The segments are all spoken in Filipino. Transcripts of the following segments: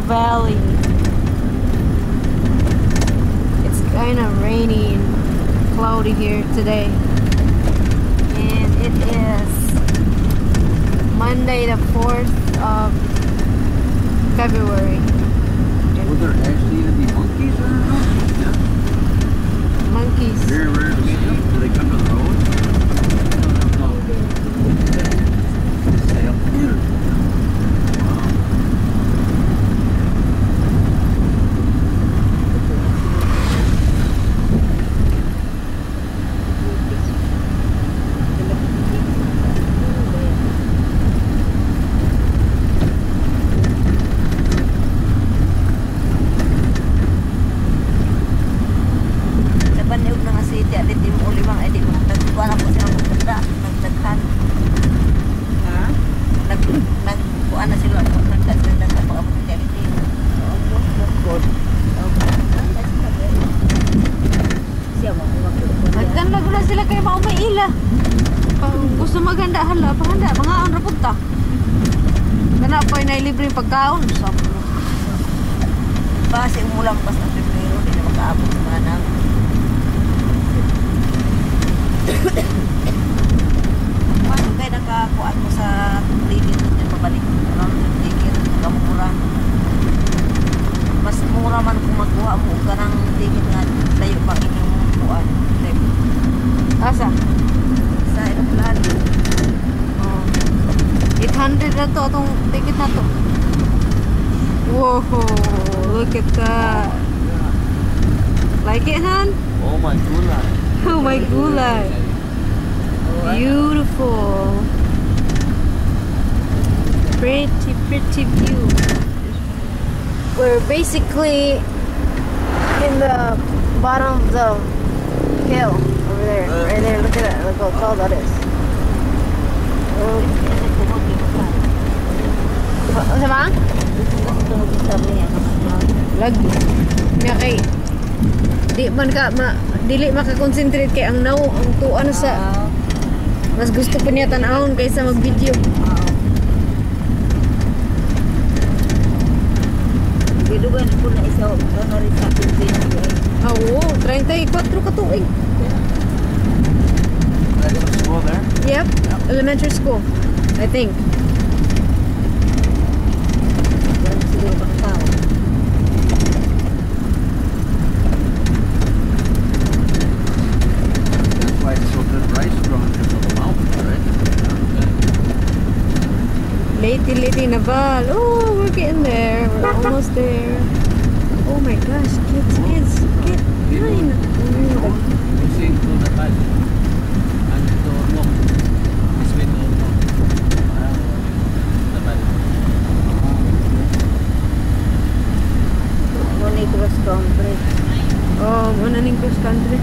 valley. It's kind of rainy and cloudy here today. And it is Monday the 4th of February. Will there actually even be monkeys or not? Yeah. Monkeys. Very rare to see them. Do they come to the road? No. Stay up here. Libreng pagkaon sa base umulang pas ng Pebrero hindi na makaabot sa mga namin. Ano kayo nakakuan mo sa ligid na pabalik around the ticket kamura mas mura man kung magkuha mo ka ng ticket nga layo pa inyong kuan trip asa sa aeroplano. 800 na to atong ticket na to. Whoa, look at that. Like it, Han? Oh my gulay. Oh my gulay. Beautiful. Pretty view. We're basically in the bottom of the hill over there. Right there, look at that. Look how tall that is. Ano ba? Lag niya kay dili maka-concentrate kay ang tuan sa mas gusto pa niya tanahon kaysa mag-video. Gidugan ko na isa na rin sa Oo, 34 ka tuig. Elementary school there? Yep, elementary school, I think. That's why it's so good rice growing because of the mountains, right? Late na ba? Oh, we're getting there. We're almost there. Oh my gosh, kids, get behind. cross country. Oh, muna ning cross country.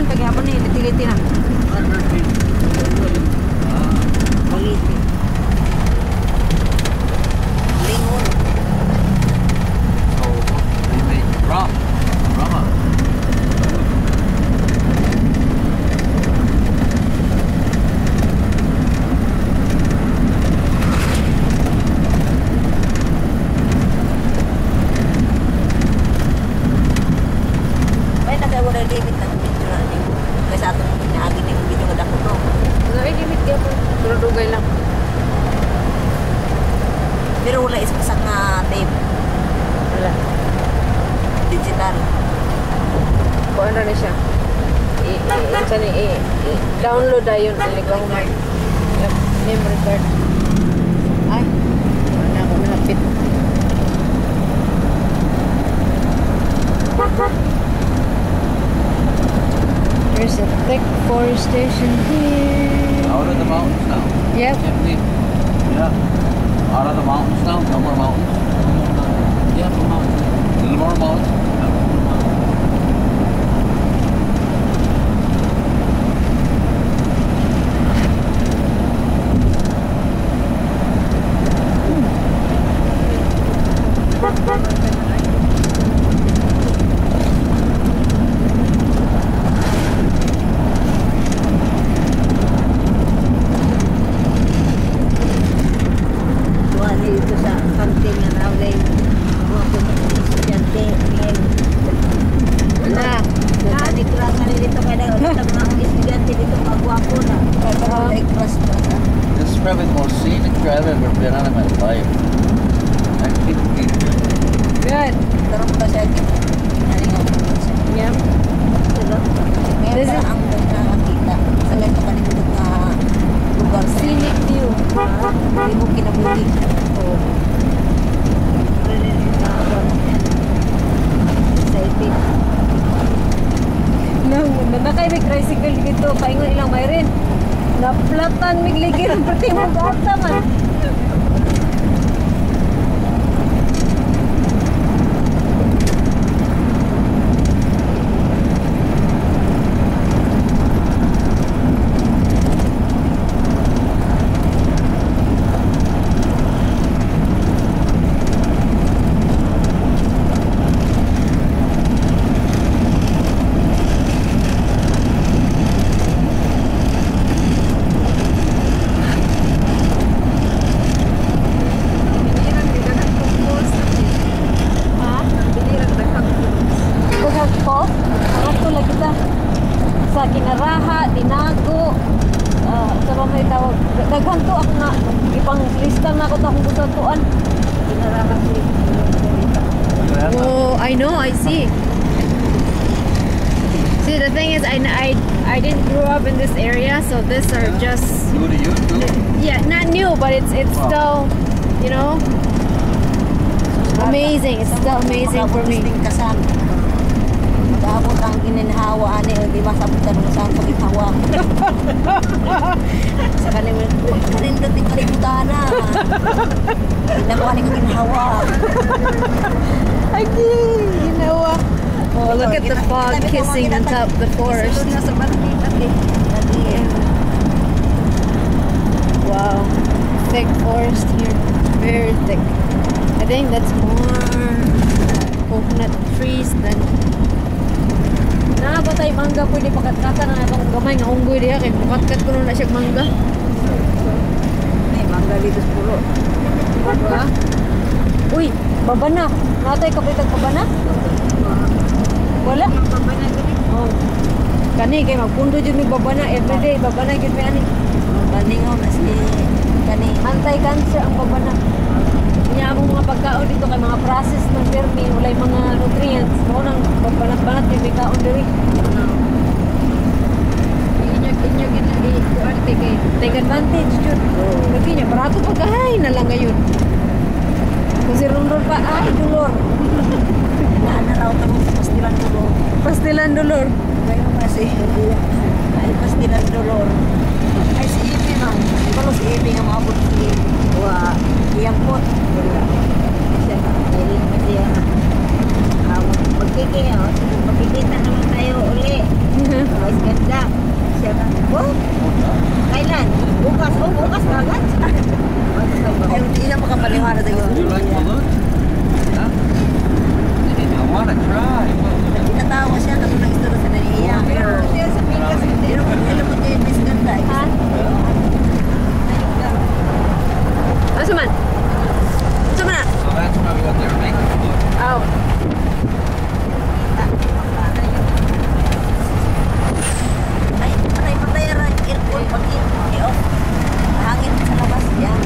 Kuan paghapon ni litiliti na. Maliti. Lingon. Oh, they made Rama. May nagawala limit ng video na ni. Kaysa atong pinaagi ng video nga dako no. Ay, limit ka po. Pero dugay lang. Pero wala isang nga tape. Wala. Digital. Kuan na siya. Download na yun. Ikaw mo. Yep. Memory card. Ay. Wala ako malapit. There's a thick forestation here. Out of the mountains now. Yep. Yeah. Out of the mountains now. No more mountains. Yeah, more mountains. Little more mountains. Wali ito sa kanting nga naway. Mga estudyante ngayon. Na. Nani class na dito kaya mga estudyante dito magwapo na. Kaya ay class pa. This is probably the most scenic drive I've ever been on in my life. I keep Good. Tarong pa siya. Nani nga. Yep. Diba? Ngayon This pa is- ang nakakita. Sa lahat pa kanindot na lugar sa Scenic view. Hindi mo kinabuhi. Oh. Excited. Nakay may tricycle dito. Paingon ilang may rin. Naplatan migligil. Pati mo gata man. Sa Kinaraha, Dinago, sa mga tawag, naghanto ako nga, ipang lista na ako akong gusto tuan. Kinaraha ko. Oh, I know, I see. See, the thing is, I didn't grow up in this area, so these are just, New to you too? yeah, not new, but it's still, you know, amazing. It's still amazing for me. Kasan. Mag-aabot ang gininhawa ani di masabutan mo sa paghawa. Sa kanila kanindot yung kalibutan na. Nakuha ni gininhawa. You know what? Oh, look at the fog kissing on top of the forest. Sa barangay pati. Wow, thick forest here, very thick. I think that's more coconut trees than. Ba tayo mangga pwede pakatkatan na itong gamay nga unggoy diha kay pakatkat ko na siya mangga. May mangga dito sa pulo. Diba? Uy, babana. Natay kapitag babana? Wala? Babana dito. Oh. Kani kay magpundo jud mi babana everyday, babana gyud mi ani. Baningaw na si kani. Anti-cancer ang babana. Kanya among mga pagkaon dito kay mga process ng termin, walay mga nutrients. Mo nang pagbanat-banat yung pagkaon diri. Inyo ginali kuarte kay take advantage jud. Lagi niya barato pagkahay na lang ngayon. Kung si Rondon pa ay dolor. Naanaraw ta mo sa pastilan dulo. Pastilan dolor. Ngayon kasi ay pastilan dolor. Ay si Ibi man. Kalau si Ibi nga maabot si wa iyang pot. Siya dili na siya. Magkikita naman tayo uli. Ay Mas ganda. Siya na, oh, kailan? Bukas, oh, bukas agad. Ay, hindi na makapaliwanag sa gusto. You like balloons? Huh? I wanna try. Tinatawa siya kasi nang istorya sa naiiyak. Pero siya sa Pinas, pero alam mo din, mas ganda. Ha? Asa man? Asa man na? So that's probably what they were making the book. Oh. Ay, patay ang aircon pag i-off. Hangin sa labas yan.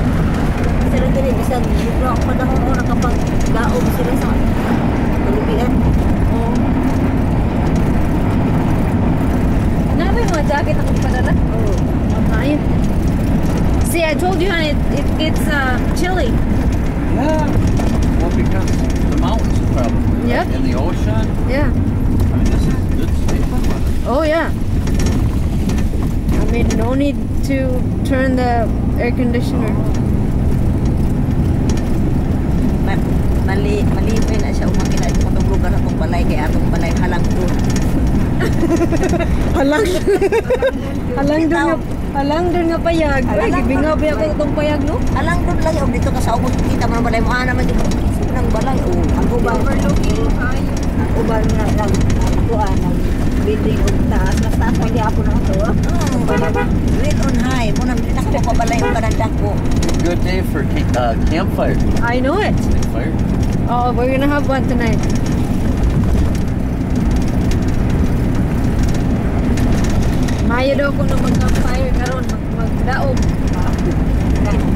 Sila dili, isang libro ang panahon mo nakapag-gaog sila sa kalubian. Oh. Ano yung mga jacket na padala? Oo. Ayun. See, I told you, honey, it's chilly. Yeah. Well, because the mountains probably. Yep. In the ocean. Yeah. I mean, this is good statement weather. Oh, yeah. I mean, no need to turn the air conditioner. Malipay na siya umakin na itong lugar na itong balay kaya itong balay halang doon. Halang doon nga payag. Ay, gibingaw ba ako itong payag, no? Halang doon lang yung dito ka sa ubos kita mo ng balay mo naman dito. Isip ng balay. Oh, ang uban. Ang uban nga lang. Ang tuan ng building o taas. Mas taas pag ako na ito. Real on high. Muna nakapag pa balay yung kanandak ko. Good day for campfire. I know it. Campfire. Oh, we're gonna have one tonight. Mayo daw ko na mag-campfire karon magdaog.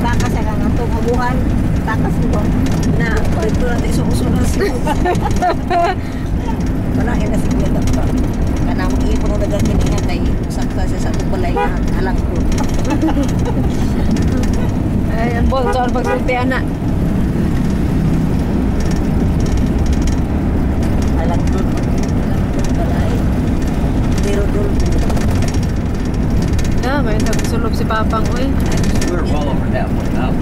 Takas sa kang atong mabuhan. Takas mo. Na, ito natin susunod siya. Wala ina sige na pa. Kana mo ipon na dagan niya kay sakta sa atong balay na halang ko. Ay, ang bol, saan pagsulti, anak? Halang ko. Balay. Pero doon. Yeah, may nagsulog si Papang, uy. We're well over halfway now.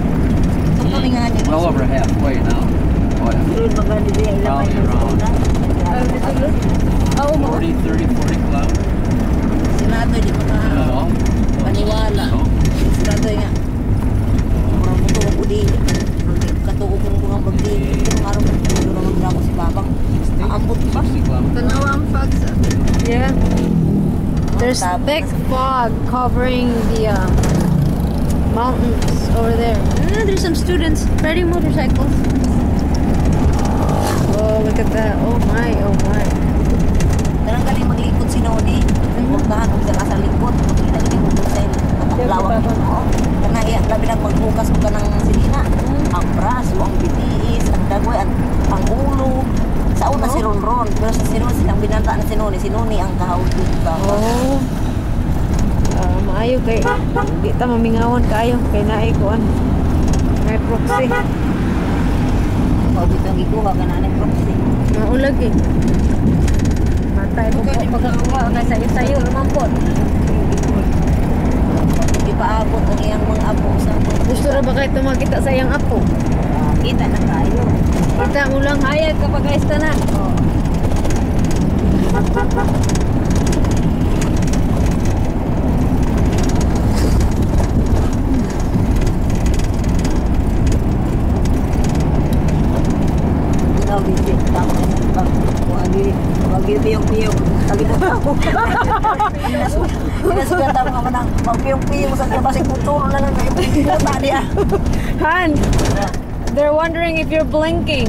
Ito kami nga niya. Well over halfway now. Oh, yeah. Doon maganda din ilang may Oh, 40, 30, 40 kilometers. Sila ito, di ko na Oo. paniwala. Oo. Sila ito nga. Murang mo ito ako din. Katuko ko mga magdi. Ito mga araw ko naman na ako si Babang. Aambot pa. 60 kilometers. Tanawa ang fog. Yeah. There's thick fog covering the mountains over there. There's some students riding motorcycles. Oh, look at that. Oh my, oh my. Tanang galing maglikod si Noni. Puntahan kung sila sa likod. Kita galing mag-usay. Maglawak. Kana iya, labi lang magbukas ko ka ng silina. Ang braso, ang bitiis, ang dagoy, ang ulo. Sa una si Ronron. Pero sa Sinoni, silang binanta na si Noni ang kahawin. Oh. Maayo kay di ta mamingawan kayo kay naay kuan. May proxy. Pag itong ikuha ka na ng proxy. Naulag eh. Matay po pagkakuha kay sayo-sayo naman po. Hindi pa abot ang iyang mga apo sa Gusto na ba kayo tumakita sa iyang apo? kita na tayo. Kita mo lang hayag kapag kaista na. Oh. Magpiyong-piyong kalimutan ako. Pinasugatan mo naman ang magpiyong-piyong sa kabasing puturo na lang na niya. Han, they're wondering if you're blinking.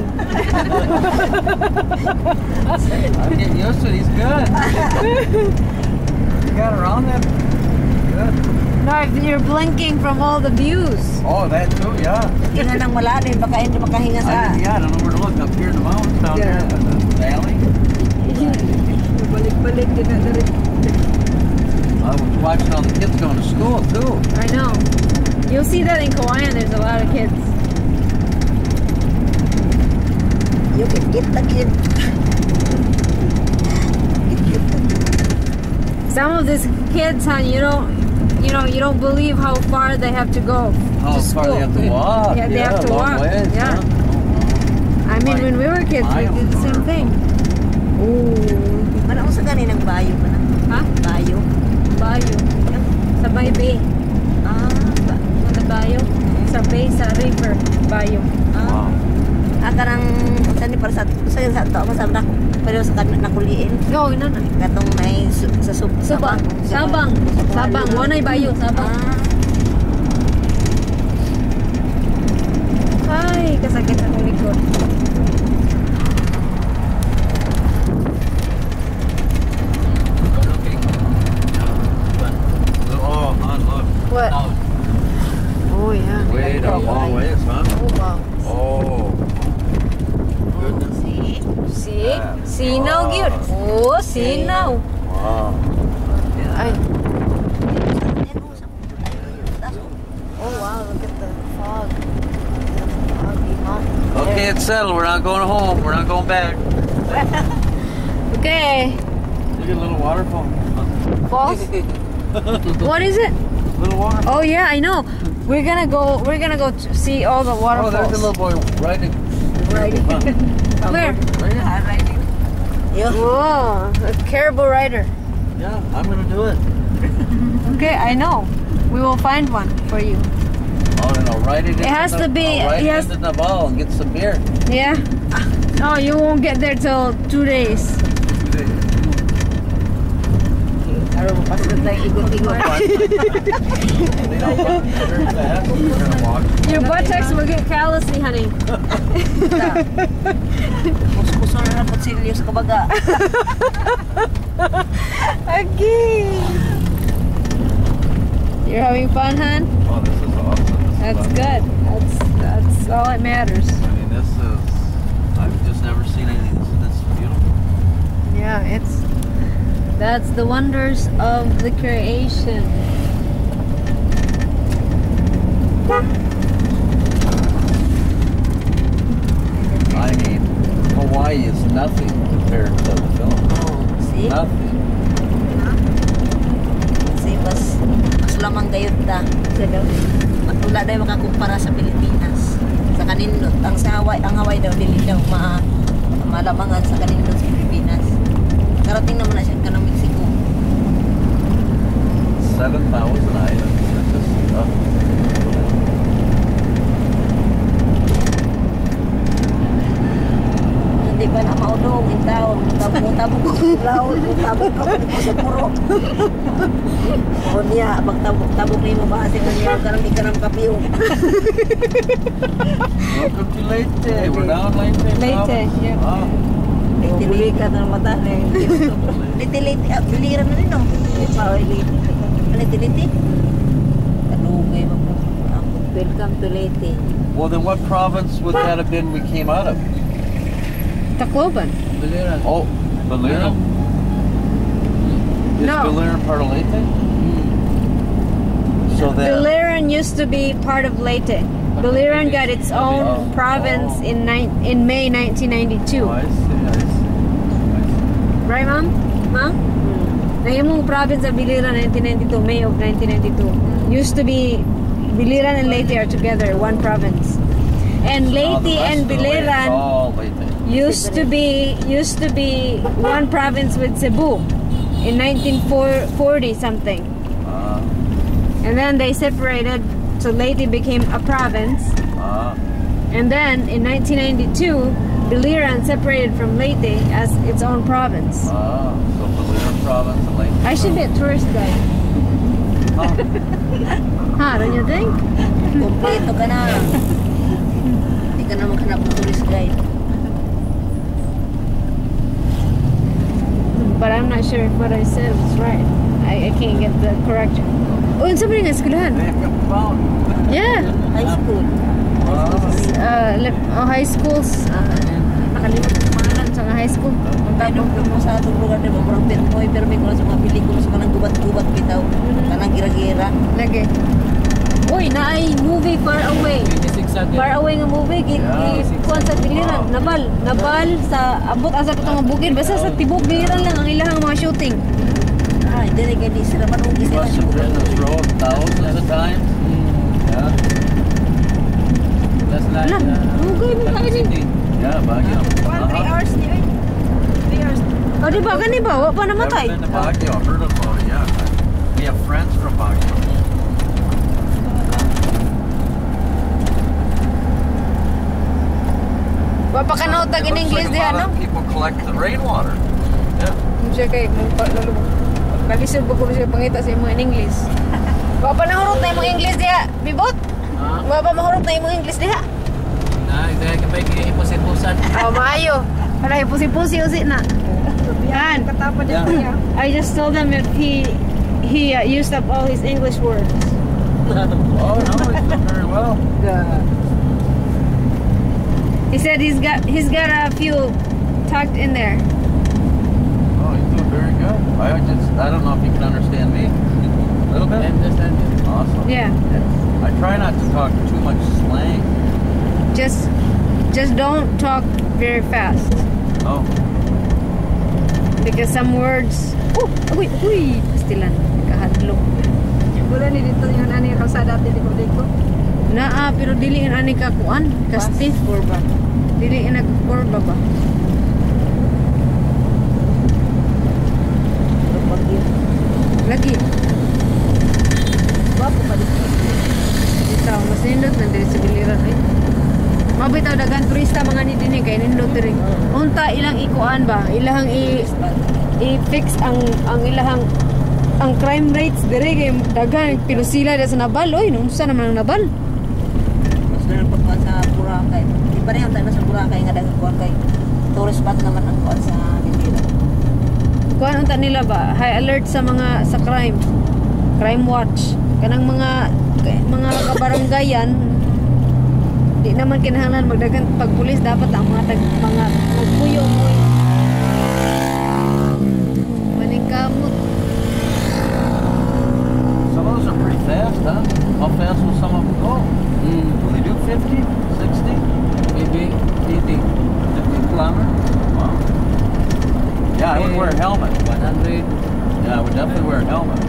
I'm getting used to it. He's good. You got around that. Good. No, if you're blinking from all the views. Oh, that too, yeah. Ina nang malalim, baka hindi makahinga sa... Yeah, I don't know where to look. Up here in the mountains, down there in the valley. Balik-balik din na rin. I was watching all the kids going to school, too. I know. You'll see that in Kauai, there's a lot of kids. You can get the kid. Some of these kids, hon, you don't believe how far they have to go How to far school. they have to walk. Yeah, they have to long walk. ways, Yeah. huh? I mean, when we were kids, we did the same thing. Mana mo sa kaninang bayo pa na. Ha? Bayo. Bayo. Sa Bay. Ah, Sa Bayo. Sa Bay, sa river. Bayo. ah. Kanang saan para sa to mo sa nak pero sa nakuliin. No, no, no. Katong may sa Sabang. Sabang. Wanay Bayo. Sabang. Ay, kasakit ang likod. Oh, hon, look. What? Out. Oh, yeah. Wait a long ways, huh? Oh, wow. Oh. Goodness. See? See? Sinaw, gyud. Oh, sinaw. Wow. Ay. Yan Oh, wow. Look at the fog. Foggy mountain. Okay, it's settled. We're not going home. We're not going back. Okay. Look at a little waterfall. Falls? What is it? Little waterfall. Oh, yeah, I know. We're gonna go to see all the Oh, waterfalls. there's a little boy riding. Riding. Where? Riding. Yo. Whoa, a caribou rider. Yeah, I'm gonna do it. Okay, I know. We will find one for you. Oh, then I'll ride it. It has to be- I'll ride it it has- into Naval and get some beer. Yeah. Oh, you won't get there till 2 days. Araw mo pasok tayo igot-igot. They don't walk very fast. We're gonna walk. Your buttocks will get callousy, honey. Kuskuso na na kutsilyo sa kabaga. Okay. You're having fun, hon? Oh, this is awesome. This That's is fun. good. That's all that matters. I mean, this is. I've just never seen anything this beautiful. Yeah, that's the wonders of the creation. I mean, Hawaii is nothing compared to the Philippines. Oh, see? Nothing. Kasi mas lamang gayud ta. Wala daw makakumpara sa Pilipinas. Sa kanindot, ang Hawaii daw dili daw malamangan sa kanindot sa Pilipinas. Karating naman na siya ka ng Mexico. 7,000 islands. That's just, Hindi pa na maudong, intaw, tabong-tabong ko laon, tabong ka pa sa puro. O niya, magtabok-tabok na yung mabase na niya, karang ikanang kapiyo. Welcome to Leyte. We're down Leyte. Leyte, province. yeah. Ah. Bili ka ng mata na yun. Liti-liti, biliran na rin, no? Liti-liti. Kalugay mo po. Welcome to Leyte. Well, then what province would that have been we came out of? Tacloban. Oh, Biliran. Is No. Biliran part of Leyte? So then. Biliran used to be part of Leyte. Biliran got its own province in May 1992. Oh, I see. Right, Mom? Mom? Nahimong province of Biliran 1992, May of 1992. Used to be Biliran and Leyte are together, one province. And Leyte and Biliran Oh, Leyte. used to be one province with Cebu in 1940 something. And then they separated, so Leyte became a province. And then in 1992, Biliran separated from Leyte as its own province. So Biliran province and Leyte. I should be a tourist guide. Huh, don't you think? Kompleto ka na. Hindi ka na maghanap ng tourist guide. But I'm not sure if what I said was right. I can't get the correct. Oh, and somebody in eskwelahan. Yeah. High school. High schools. Nakalimutan ko pangalan sa high school. Tanong mo sa atong lugar na murang permoy, pero may kung sa mga pelikula sa kanang gubat-gubat bitaw. Kanang gira-gira. Lagi. Uy, naay movie Far Away. Far Away nga movie. Kuwan sa Biliran. Nabal sa abot asa ko itong bukid. Basta sa tibok Biliran lang ang ilahang mga shooting. Ah, hindi rin kayo sila manungi You sila. must have ridden this road thousands of times. Yeah. That's like. Wala, hugay mo kayo din. Yeah, Baguio. 3 hours niya. 3 hours. O di ba gani ba? Wa pa namatay. Never been to Baguio. Heard about it, yeah. We have friends from Baguio. Wa pa kanotag in It looks English like a diha lot no? of people collect the rainwater. Yeah. Siya kay lalo. Kalisod ba ko siya pangita sa imo in English. Wa pa nahurot na imong English diha, bibot. Wa pa mahurot na imong English diha. Dahil kapag ipusin-pusan. Oh, maayo. Para ipusi-pusi usi na. Yan. Katapad Yeah. niya. I just told him if he used up all his English words. Oh, no, he's doing very well. He said he's got a few tucked in there. Oh, he's doing very good. I don't know if you can understand me. A little bit? I understand you. Awesome. Yeah. I try not to talk too much slang. Just don't talk very fast Oh. because some words. Oh, uy, pastilan. Kahadlok. Wala ni dito yung ani kalsada dati ko. Naa pero dili nga ani ka kuan, ka stiff ba? Dili nga kurba ba? Lagi. Bapo pa dito. Bitaw, mas nindot na diri sa giliran ay. Mabitaw dagan turista mga ni dinhi kay nindot diri. Unta ilang ikuan ba? Ilahang i-fix ang ilahang ang crime rates diri kay dagan pero sila sa Nabal oy, unsa naman ang Nabal? Mas na po sa Boracay. Di pa rin ang tayo sa Boracay nga dagang kuwan kay tourist spot naman ang kuwan sa Bibira. Kuan unta nila ba? High alert sa mga sa crime. Crime watch. Kanang mga kabaranggayan di naman kinahanglan magdagan pag pulis dapat ang mga magpuyo mo. Maningkamot. Some of those are pretty fast, huh? How fast will some of them go? Will they do 50, 60? Maybe 80. 50 kilometers? Wow. Yeah, I would wear a helmet. 100. Yeah, I would definitely wear a helmet.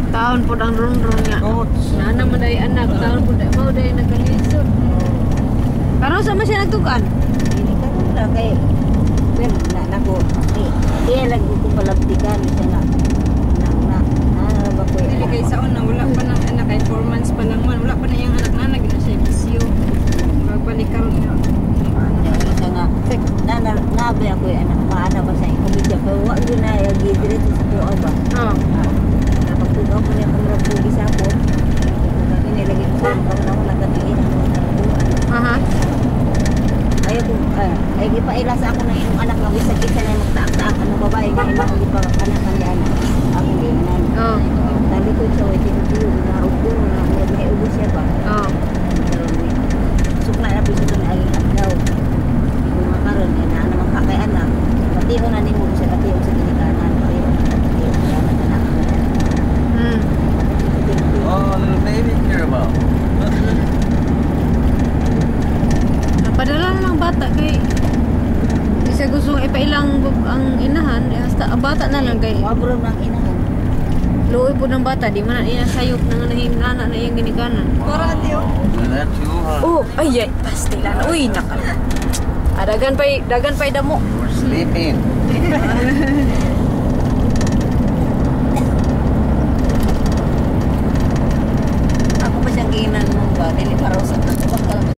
Taon po ang ron-ron nga. Goats. Nana man day anak, taon po day mao day nagalisod. Karon sa man siya nagtukan? Ini ka na kay well na nako. Iya lagi ko palabtikan siya na. Ba ko. Dili kay saon na wala pa nang anak kay 4 months pa lang man wala pa na yung anak na nagina siya bisyo. Magbalik karon nga. Siya nga. Nabi ako anak maana ba sa komedya ko wa gyud na yagi diretso sa tuwa ba. Oh. Pagtugaw ko niya kung rapugi sa ako. Kaya nilagay ko sa mga na wala katingin ako na tuwa. Aha. Ay gipaila sa ako na yung anak nga bisa-bisa na magtaak-taak ano babae nga imong gipa anak ang anak. Ako ginan. Oh. Tali ko siya wala dito na upo na may ubos siya ba. Oh. Sukla na piso na aging adlaw. Kung makaroon na ano makakayan na. Pati ko na nimo siya pati sa ginikanan. Oh, little baby Carabao. Napadala na lang bata kay di siya gusto ipailang ang inahan, hasta ang bata na lang kay Wabro ng inahan. luoy po ng bata, di man na inasayop na nga nana na yung ginikanan. Do that too, huh? Oh, ay ay, pastilan. Uy, nakal. Dagan pa'y damo. We're sleeping.